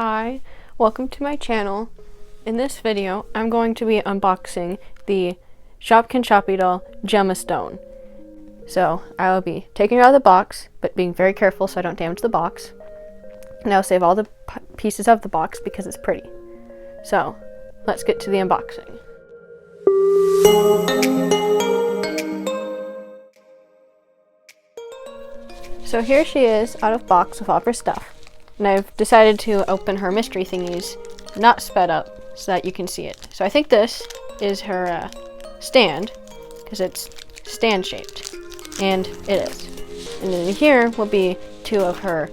Hi, welcome to my channel. In this video, I'm going to be unboxing the Shopkins shoppiedoll Gemma stone. So I will be taking it out of the box, but being very careful so I don't damage the box. And I'll save all the pieces of the box because it's pretty. So let's get to the unboxing. So here she is out of box with all of her stuff. And I've decided to open her mystery thingies, not sped up, so that you can see it. So I think this is her stand, because it's stand shaped, and it is. And then here will be two of her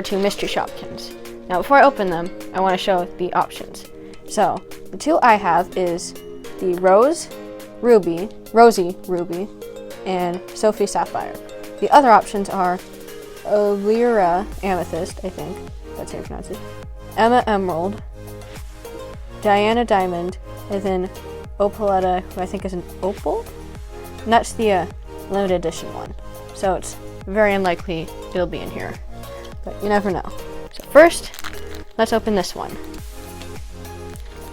two mystery Shopkins. Now before I open them, I want to show the options. So the two I have is the Rosy Ruby, and Sophie Sapphire. The other options are Lyra Amethyst, I think that's how you pronounce it, Emma Emerald, Diana Diamond, and then Opaletta, who I think is an opal? And that's the limited edition one. So it's very unlikely it'll be in here, but you never know. So first, let's open this one.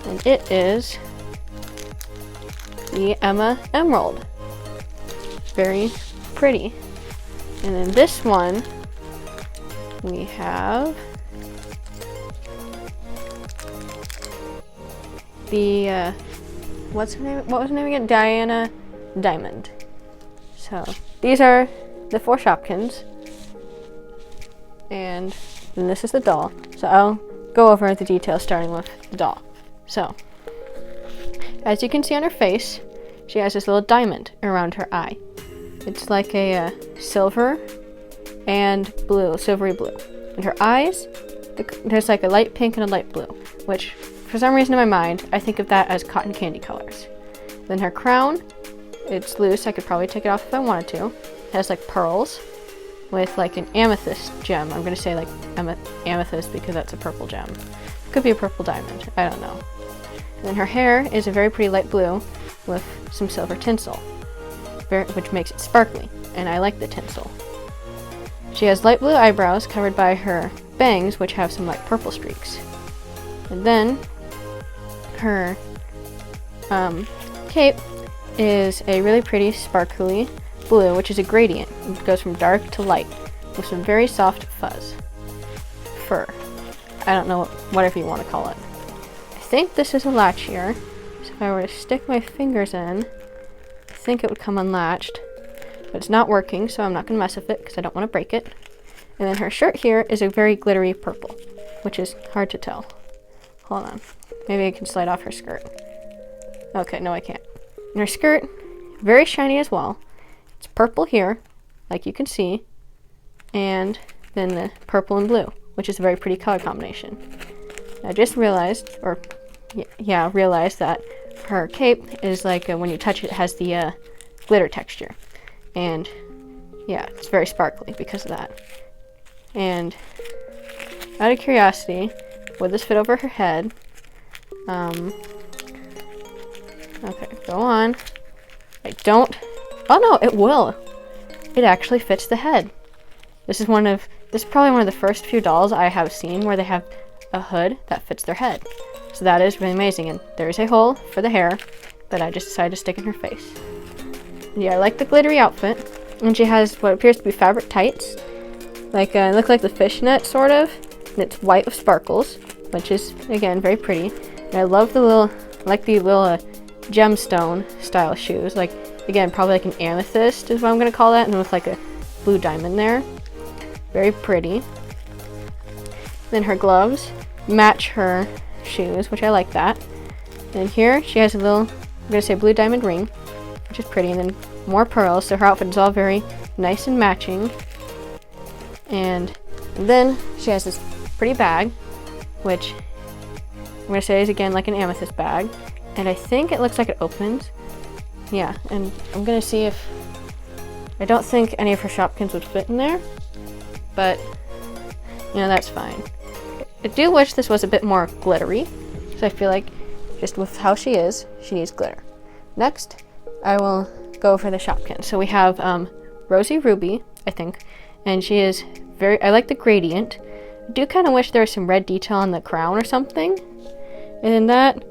And it is the Emma Emerald. Very pretty. And then this one, we have the, what was her name again? Diana Diamond. So these are the 4 Shopkins. And then this is the doll. So I'll go over the details starting with the doll. So, as you can see on her face, she has this little diamond around her eye. It's like a silver and blue, silvery blue. And her eyes, there's like a light pink and a light blue, which for some reason in my mind, I think of that as cotton candy colors. Then her crown, it's loose. I could probably take it off if I wanted to. It has like pearls with like an amethyst gem. I'm going to say like amethyst because that's a purple gem. It could be a purple diamond. I don't know. And then her hair is a very pretty light blue with some silver tinsel, which makes it sparkly, and I like the tinsel. She has light blue eyebrows covered by her bangs, which have some like purple streaks. And then her cape is a really pretty sparkly blue, which is a gradient. It goes from dark to light with some very soft fur. I don't know, whatever you want to call it. I think this is a latch here. So if I were to stick my fingers in, I think it would come unlatched, but it's not working, so I'm not going to mess with it because I don't want to break it. And then her shirt here is a very glittery purple, which is hard to tell. Hold on. Maybe I can slide off her skirt. Okay, no I can't. And her skirt, very shiny as well. It's purple here, like you can see, and then the purple and blue, which is a very pretty color combination. I just realized, realized that her cape is like when you touch it, it has the glitter texture, and yeah, it's very sparkly because of that. And out of curiosity, would this fit over her head? Okay, go on. I don't. Oh no, it will. It actually fits the head. This is probably one of the first few dolls I have seen where they have a hood that fits their head. So that is really amazing. And there is a hole for the hair that I just decided to stick in her face. Yeah, I like the glittery outfit. And she has what appears to be fabric tights. Like, look like the fishnet, sort of. And it's white with sparkles, which is, again, very pretty. And I love the little gemstone style shoes. Like, again, probably like an amethyst is what I'm going to call that. And with like a blue diamond there. Very pretty. Then her gloves match her shoes, which I like that. And here she has a little, I'm going to say blue diamond ring, which is pretty. And then more pearls, so her outfit is all very nice and matching. And then she has this pretty bag, which I'm going to say is again like an amethyst bag. And I think it looks like it opens. Yeah, and I'm going to see if, I don't think any of her Shopkins would fit in there, but you know, that's fine. I do wish this was a bit more glittery, so I feel like just with how she is, she needs glitter. Next, I will go for the Shopkins. So we have Rosy Ruby, I think, and she is I like the gradient. I do kind of wish there was some red detail on the crown or something. And then that,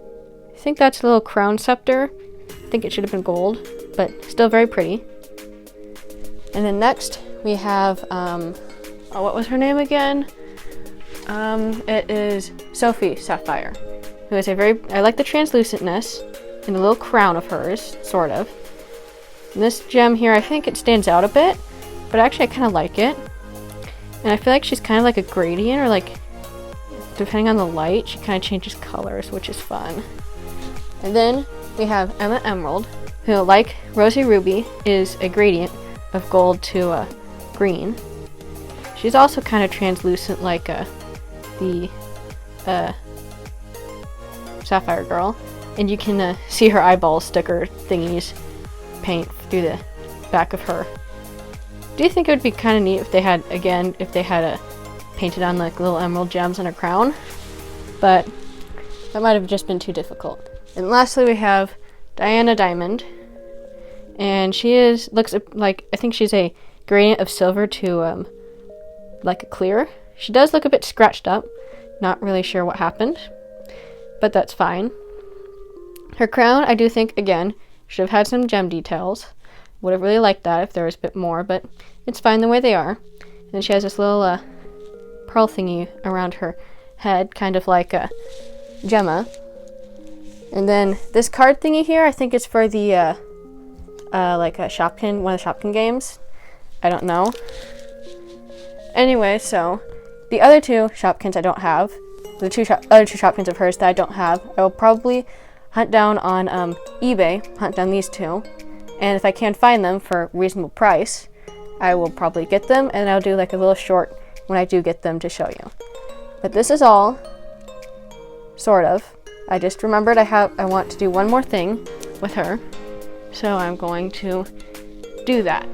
I think that's a little crown scepter. I think it should have been gold, but still very pretty. And then next we have, oh, what was her name again? It is Sophie Sapphire, who is a very, I like the translucentness and the little crown of hers, sort of. And this gem here, I think it stands out a bit, but actually I kind of like it. And I feel like she's kind of like a gradient, or like, depending on the light, she kind of changes colors, which is fun. And then we have Emma Emerald, who, like Rosy Ruby, is a gradient of gold to green. She's also kind of translucent like the Sapphire Girl. And you can see her eyeball sticker thingies paint through the back of her. Do you think it would be kind of neat if they had, again, if they had painted on like little emerald gems on her crown? But that might have just been too difficult. And lastly we have Diana Diamond. And she looks like, I think she's a gradient of silver to like a clear. She does look a bit scratched up. Not really sure what happened, but that's fine. Her crown, I do think, again, should have had some gem details. Would have really liked that if there was a bit more, but it's fine the way they are. And then she has this little pearl thingy around her head, kind of like Gemma. And then this card thingy here, I think it's for the like a Shopkin, one of the Shopkin games. I don't know. Anyway, so the other two Shopkins I don't have. The other two Shopkins of hers that I don't have, I will probably hunt down on eBay, hunt down these two. And if I can find them for a reasonable price, I will probably get them, and I'll do like a little short when I do get them to show you. But this is all, sort of. I just remembered I want to do one more thing with her. So I'm going to do that.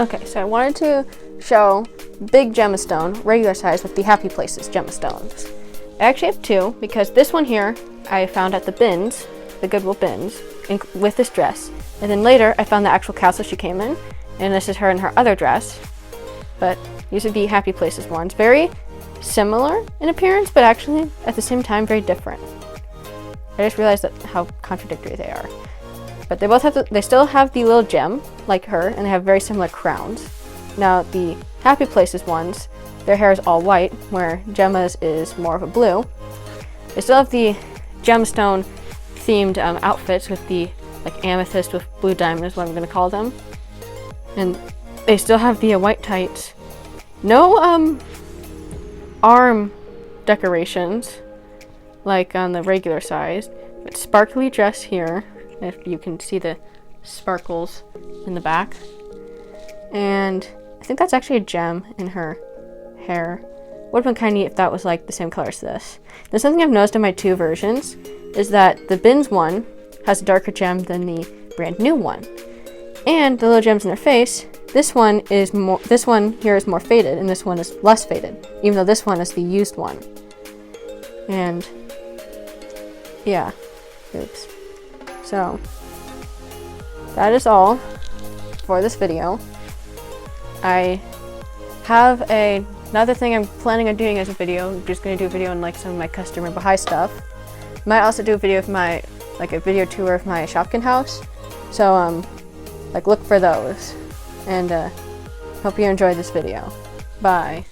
Okay, so I wanted to show big gemmastone, regular size, with the Happy Places gemmastones. I actually have two, because this one here I found at the bins, the Goodwill bins, with this dress. And then later I found the actual castle she came in, and this is her in her other dress. But these would be Happy Places ones. Very similar in appearance, but actually at the same time very different. I just realized how contradictory they are. But they both have they still have the little gem, like her, and they have very similar crowns. Now the Happy Places ones, their hair is all white, where Gemma's is more of a blue. They still have the gemstone themed outfits with the like amethyst with blue diamond is what I'm going to call them. And they still have the white tights. No arm decorations like on the regular size, but sparkly dress here, if you can see the sparkles in the back. And I think that's actually a gem in her hair. Would have been kind of neat if that was like the same color as this. Now something I've noticed in my two versions is that the bins one has a darker gem than the brand new one. And the little gems in her face, this one here is more faded, and this one is less faded, even though this one is the used one. And yeah, oops. So that is all for this video. I have another thing I'm planning on doing as a video. I'm just going to do a video on like some of my customer behind stuff. Might also do a video of a video tour of my Shopkin house. So like look for those. And hope you enjoyed this video. Bye.